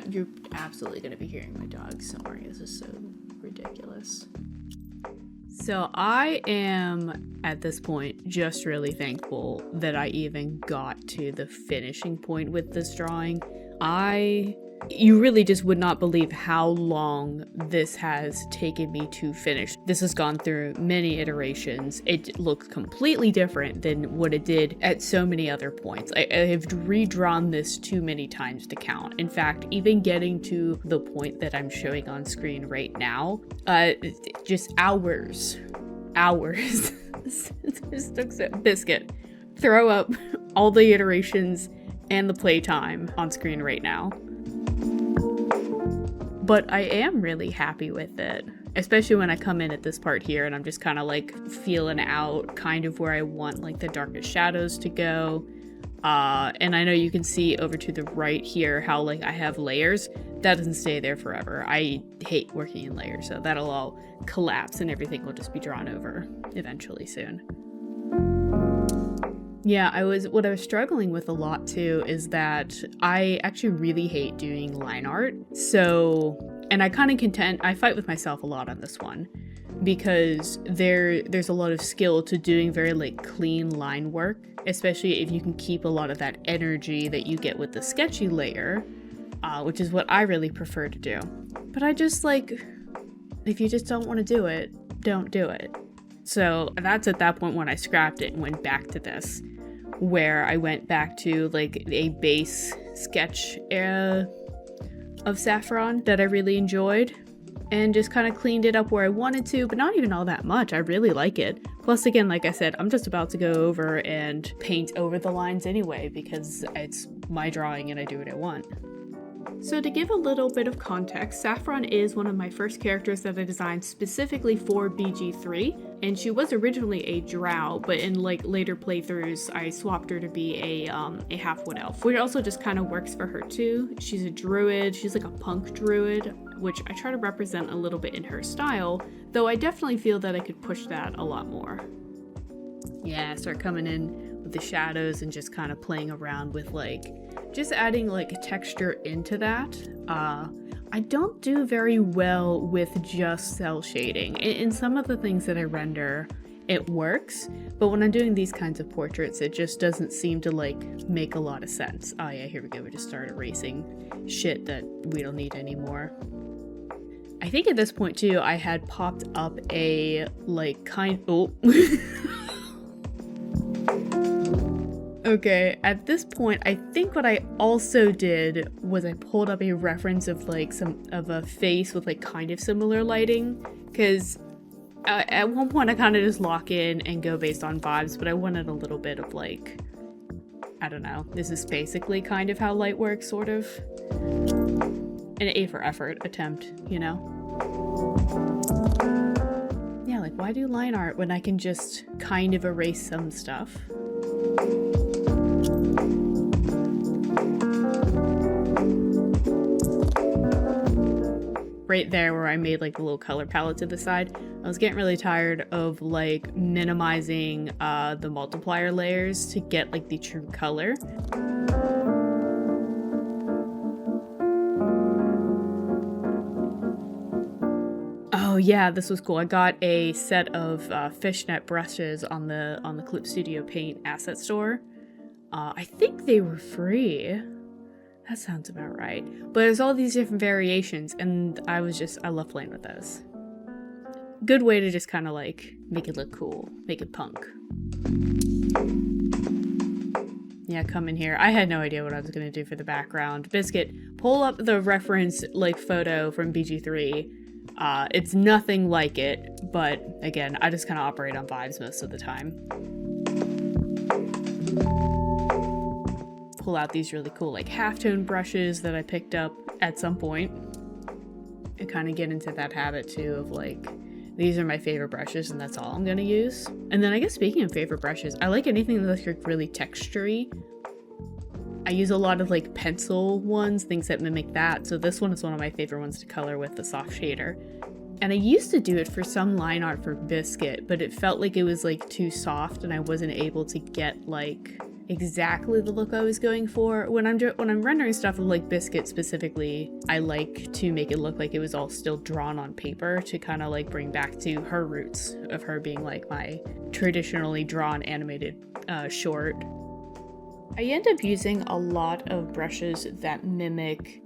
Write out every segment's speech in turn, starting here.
You're absolutely going to be hearing my dog. Sorry, this is so ridiculous. So I am, at this point, just really thankful that I even got to the finishing point with this drawing. You really just would not believe how long this has taken me to finish. This has gone through many iterations. It looks completely different than what it did at so many other points. I have redrawn this too many times to count. In fact, even getting to the point that I'm showing on screen right now, just hours. This took so Biscuit. Throw up all the iterations and the playtime on screen right now. But I am really happy with it, especially when I come in at this part here and I'm just kind of like feeling out kind of where I want like the darkest shadows to go. And I know you can see over to the right here how like I have layers. That doesn't stay there forever. I hate working in layers, so that'll all collapse and everything will just be drawn over eventually soon. Yeah, what I was struggling with a lot too is that I actually really hate doing line art. So, and I fight with myself a lot on this one because there's a lot of skill to doing very like clean line work, especially if you can keep a lot of that energy that you get with the sketchy layer, which is what I really prefer to do. But I just like, if you just don't want to do it, don't do it. So that's at that point when I scrapped it and went back to this, where I went back to like a base sketch of Saffron that I really enjoyed and just kind of cleaned it up where I wanted to, but not even all that much. I really like it. Plus, again, like I said, I'm just about to go over and paint over the lines anyway because it's my drawing and I do what I want. So to give a little bit of context, Saffron is one of my first characters that I designed specifically for BG3, and she was originally a drow, but in like later playthroughs, I swapped her to be a half-wood elf, which also just kind of works for her too. She's a druid, she's like a punk druid, which I try to represent a little bit in her style, though I definitely feel that I could push that a lot more. Yeah, start coming in with the shadows and just kind of playing around with like just adding like texture into that. I don't do very well with just cell shading. In some of the things that I render, it works, but when I'm doing these kinds of portraits, it just doesn't seem to like make a lot of sense. Oh yeah, here we go. We just started erasing shit that we don't need anymore. I think at this point too, I had popped up a like Okay, at this point, I think what I also did was I pulled up a reference of like a face with like kind of similar lighting, because at one point I kind of just lock in and go based on vibes, but I wanted a little bit of like, I don't know, this is basically kind of how light works, sort of. An A for effort attempt, you know? Yeah, like why do line art when I can just kind of erase some stuff? Right there where I made like a little color palette to the side, I was getting really tired of like minimizing the multiplier layers to get like the true color. Oh yeah, this was cool. I got a set of Fishnet brushes on the Clip Studio Paint asset store. I think they were free. That sounds about right. But there's all these different variations, and I love playing with those. Good way to just kind of like make it look cool, make it punk. Yeah, come in here. I had no idea what I was gonna do for the background. Biscuit, pull up the reference like photo from BG3. It's nothing like it, but again, I just kind of operate on vibes most of the time. Pull out these really cool like halftone brushes that I picked up at some point and kind of get into that habit too of like, these are my favorite brushes and that's all I'm gonna use. And then I guess speaking of favorite brushes, I like anything that's like really textury. I use a lot of like pencil ones, things that mimic that. So this one is one of my favorite ones to color with, the soft shader. And I used to do it for some line art for Biscuit, but it felt like it was like too soft and I wasn't able to get like exactly the look I was going for. When I'm rendering stuff with like Biscuit specifically, I like to make it look like it was all still drawn on paper to kind of like bring back to her roots of her being like my traditionally drawn animated short. I end up using a lot of brushes that mimic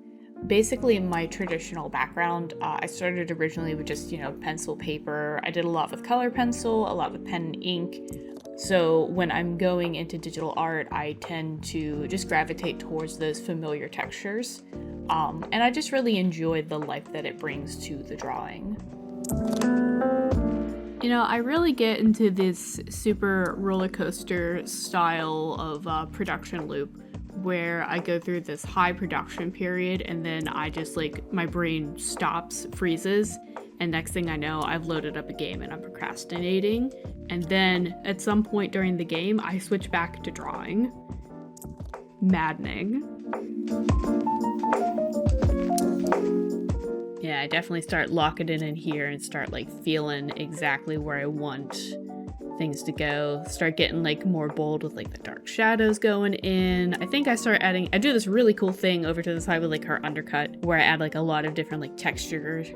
basically my traditional background. I started originally with just, pencil paper. I did a lot with color pencil, a lot with pen and ink. So when I'm going into digital art, I tend to just gravitate towards those familiar textures. And I just really enjoy the life that it brings to the drawing. I really get into this super roller coaster style of production loop where I go through this high production period and then I just my brain stops, freezes, and next thing I know, I've loaded up a game and I'm procrastinating. And then at some point during the game, I switch back to drawing. Maddening. Yeah, I definitely start locking it in here and start feeling exactly where I want things to go. Start getting more bold with the dark shadows going in. I think I do this really cool thing over to the side with her undercut where I add a lot of different textures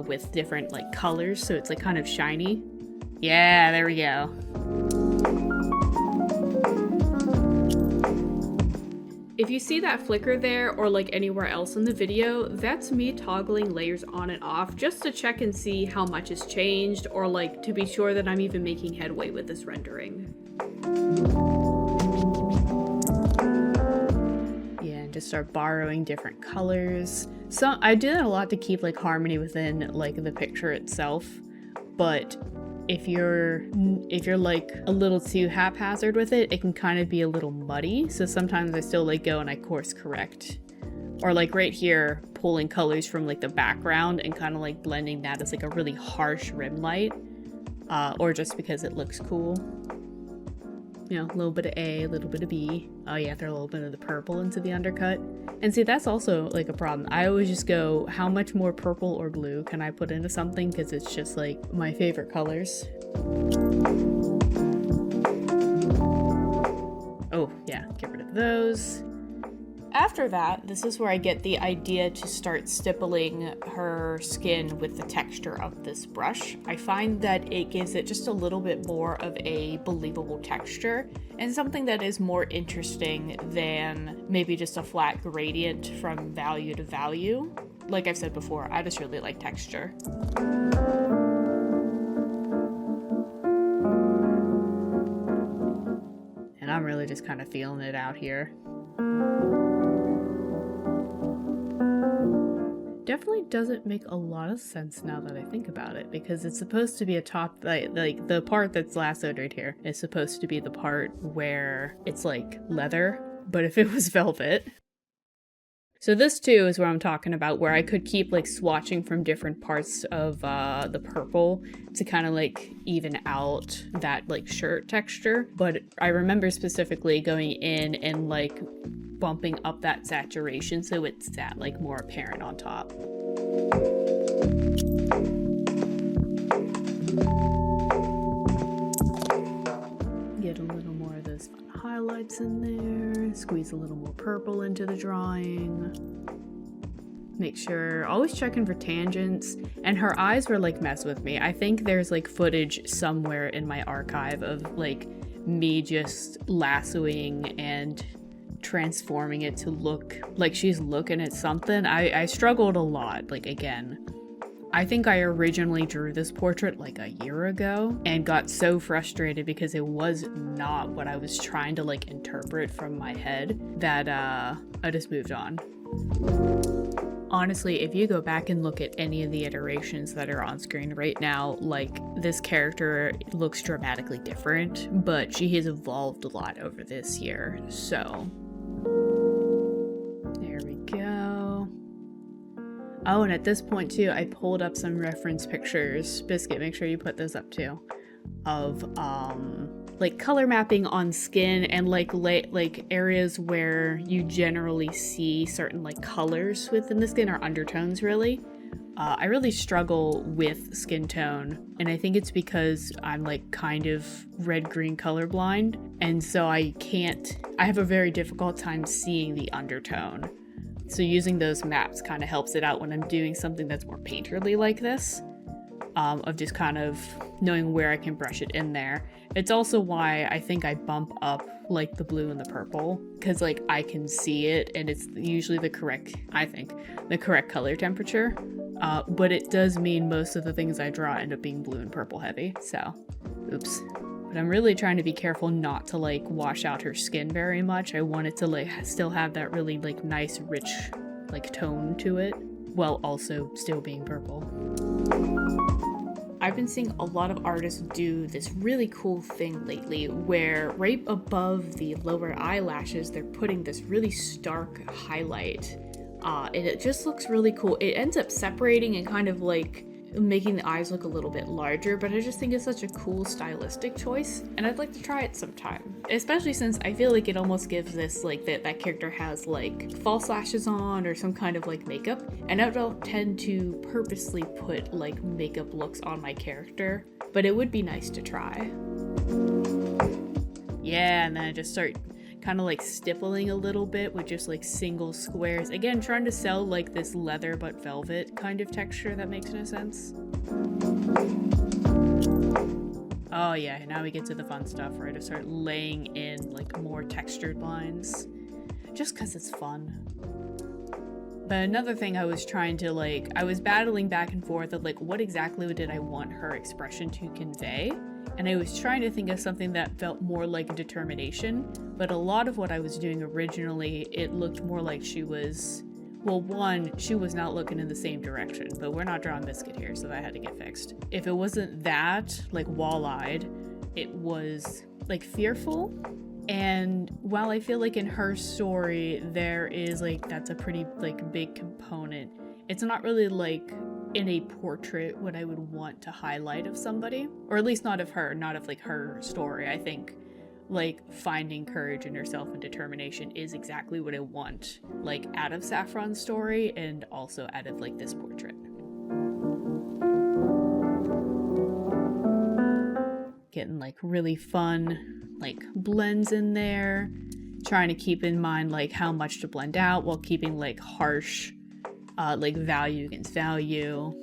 with different colors, so it's kind of shiny. Yeah, there we go. If you see that flicker there or anywhere else in the video, that's me toggling layers on and off just to check and see how much has changed or to be sure that I'm even making headway with this rendering. Yeah, and just start borrowing different colors. So I do that a lot to keep harmony within the picture itself, but if you're a little too haphazard with it, it can kind of be a little muddy. So sometimes I still go and I course correct. Or right here, pulling colors from the background and kind of blending that as a really harsh rim light. Or just because it looks cool. A little bit of A, a little bit of B. Oh yeah, throw a little bit of the purple into the undercut. And see, that's also a problem. I always just go, how much more purple or blue can I put into something? Because it's just my favorite colors. Oh yeah, get rid of those. After that, this is where I get the idea to start stippling her skin with the texture of this brush. I find that it gives it just a little bit more of a believable texture and something that is more interesting than maybe just a flat gradient from value to value. Like I've said before, I just really like texture. And I'm really just kind of feeling it out here. Definitely doesn't make a lot of sense now that I think about it, because it's supposed to be a top, the part that's lassoed right here is supposed to be the part where it's leather, but if it was velvet. So this too is what I'm talking about, where I could keep swatching from different parts of the purple to kind of even out that shirt texture. But I remember specifically going in and bumping up that saturation so it's that more apparent on top. Get a little more of those fun highlights in there, squeeze a little more purple into the drawing. Make sure, always checking for tangents, and her eyes were mess with me. I think there's footage somewhere in my archive of me just lassoing and transforming it to look like she's looking at something. I struggled a lot. Again, I think I originally drew this portrait a year ago and got so frustrated because it was not what I was trying to interpret from my head that I just moved on. Honestly, if you go back and look at any of the iterations that are on screen right now, this character looks dramatically different, but she has evolved a lot over this year, so there we go. Oh, and at this point too, I pulled up some reference pictures. Biscuit, make sure you put those up too, of color mapping on skin and areas where you generally see certain colors within the skin, or undertones really. I really struggle with skin tone, and I think it's because I'm like kind of red-green colorblind, and so I have a very difficult time seeing the undertone. So using those maps kind of helps it out when I'm doing something that's more painterly like this, of just kind of knowing where I can brush it in there. It's also why I think I bump up like the blue and the purple, because like I can see it and it's usually the correct color temperature. But it does mean most of the things I draw end up being blue and purple heavy, so oops. But I'm really trying to be careful not to like wash out her skin very much. I want it to like still have that really like nice rich like tone to it, while also still being purple. I've been seeing a lot of artists do this really cool thing lately where right above the lower eyelashes they're putting this really stark highlight. And it just looks really cool. It ends up separating and kind of like making the eyes look a little bit larger, but I just think it's such a cool stylistic choice, and I'd like to try it sometime. Especially since I feel like it almost gives this like that character has like false lashes on or some kind of like makeup, and I don't tend to purposely put like makeup looks on my character, but it would be nice to try. Yeah, and then I just start kind of like stippling a little bit with just like single squares. Again, trying to sell like this leather but velvet kind of texture that makes no sense. Oh yeah, now we get to the fun stuff where I just start laying in like more textured lines, just because it's fun. But another thing I was trying to like, I was battling back and forth of like, what exactly did I want her expression to convey? And I was trying to think of something that felt more like determination, but a lot of what I was doing originally, it looked more like she was, well, one, she was not looking in the same direction, but we're not drawing Biscuit here, so that had to get fixed. If it wasn't that, like wall-eyed, it was like fearful. And while I feel like in her story, there is like, that's a pretty like big component, it's not really like in a portrait what I would want to highlight of somebody, or at least not of her, not of like her story. I think like finding courage in herself and determination is exactly what I want, like out of Saffron's story and also out of like this portrait. Getting like really fun like blends in there, trying to keep in mind like how much to blend out while keeping like harsh like value against value.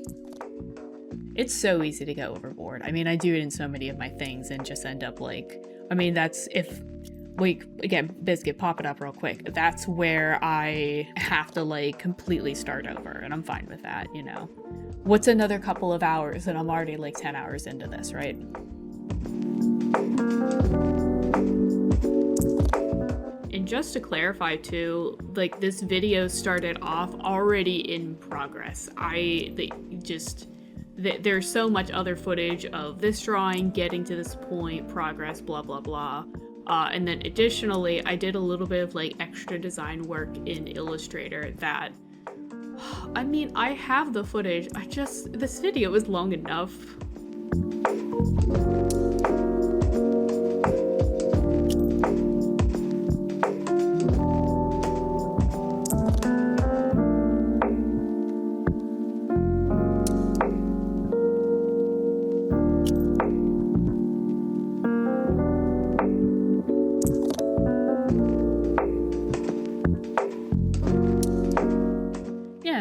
It's so easy to go overboard. I mean, I do it in so many of my things and just end up like, I mean, that's if, like, again, Biscuit, pop it up real quick. That's where I have to like completely start over, and I'm fine with that, you know. What's another couple of hours and I'm already like 10 hours into this, right? And just to clarify too, like this video started off already in progress. There's so much other footage of this drawing, getting to this point, progress, blah, blah, blah. And then additionally, I did a little bit of like extra design work in Illustrator that, I mean, I have the footage. This video is long enough.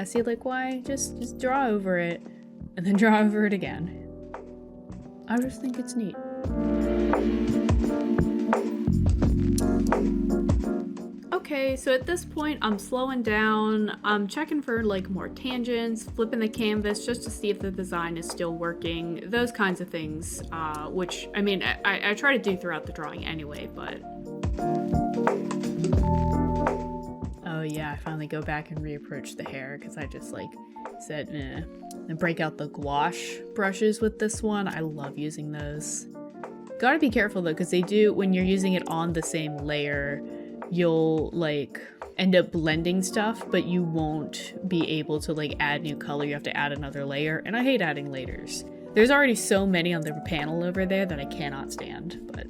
See, like, why just draw over it and then draw over it again? I just think it's neat. Okay, so at this point I'm slowing down. I'm checking for like more tangents, flipping the canvas just to see if the design is still working, those kinds of things, which I mean I try to do throughout the drawing anyway, but oh yeah, I finally go back and reapproach the hair because I just like said, eh. And break out the gouache brushes with this one. I love using those. Gotta be careful though, because they do, when you're using it on the same layer, you'll like end up blending stuff, but you won't be able to like add new color. You have to add another layer, and I hate adding layers. There's already so many on the panel over there that I cannot stand, but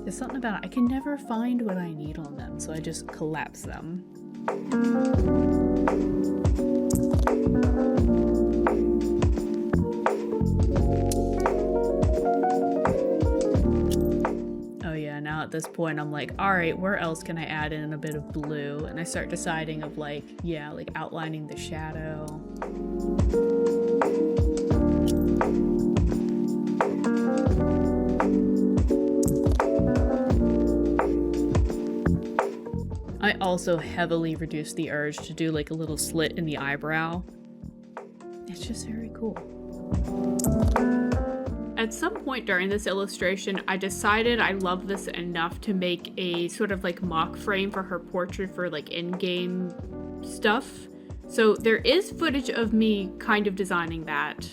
there's something about it. I can never find what I need on them, so I just collapse them. at this point, I'm like, all right, where else can I add in a bit of blue? And I start deciding of like, yeah, like outlining the shadow. I also heavily reduced the urge to do like a little slit in the eyebrow. It's just very cool. At some point during this illustration, I decided I love this enough to make a sort of like mock frame for her portrait for like in-game stuff. So there is footage of me kind of designing that.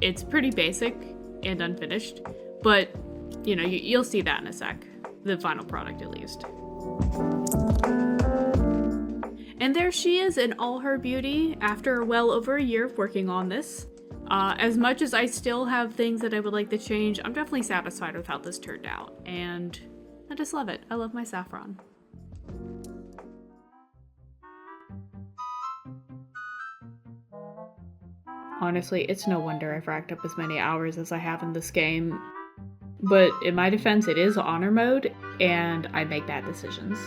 It's pretty basic and unfinished, but you know, you'll see that in a sec. The final product at least. And there she is in all her beauty after well over a year of working on this. As much as I still have things that I would like to change, I'm definitely satisfied with how this turned out. And I just love it. I love my Saffron. Honestly, it's no wonder I've racked up as many hours as I have in this game. But in my defense, it is honor mode, and I make bad decisions.